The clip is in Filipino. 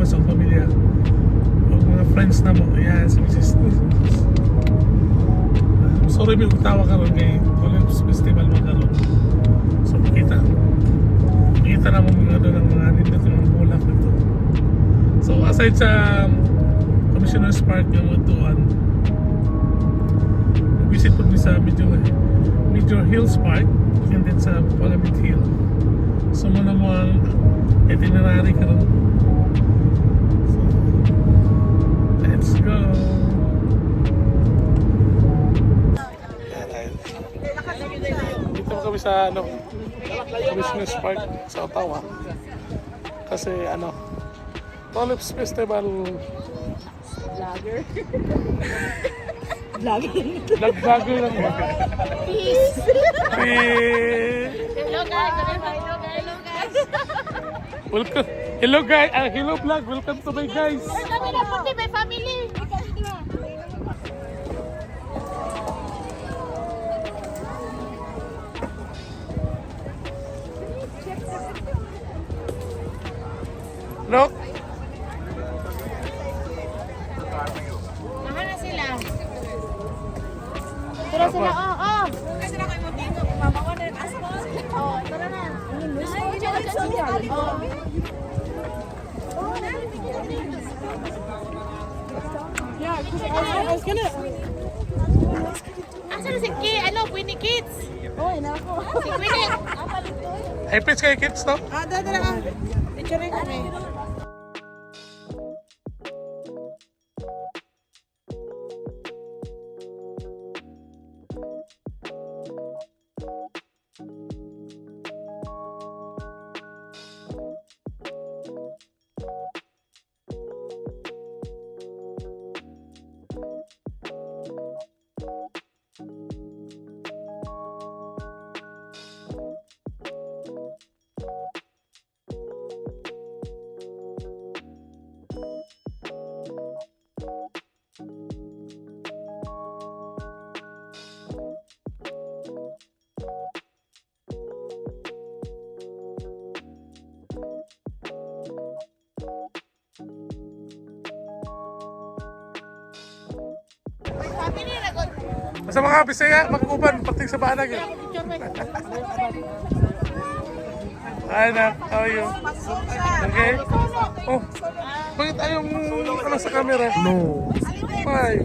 members of pamilya o mga friends na mo. Ayan, si Mrs. Sorry, may utawa ka ron kay Tulips Festival magkaroon. So, makita na mo mga doon ang mga nindot ng mga bulak nito. So, aside sa Commissioner's Park yung Mutuan, visit po niyo sa Major Hills Park and then sa Parliament Hill. So, muna mo ang itinerary ka ron. So, let's go! Dito kami sa Commissioner's Park sa Ottawa kasi Tulips Festival Vlogger. nagbago lang ba? Peace. Hello guys. Hello guys. Welcome. Hello guys. Hello vlog. Welcome to my guys. Kami na puti, may family. Hello. Mahan na sila. Tara sila. Oh. Kasi na kayo dito. Mamawa na yung asphalt. Oh, tara na. Oh. Yeah, because I was gonna. Asan na si Queenie Kids? Oh, nako. Si Queenie. Hey, pitch kayo kids, no? Dala. Picture kami. Family na ko. Sa mga Bisaya, magkuban, pati sa banag yun. Hi, Nak. How are you? Okay? Oh, bakit ayong sa camera? No. Why?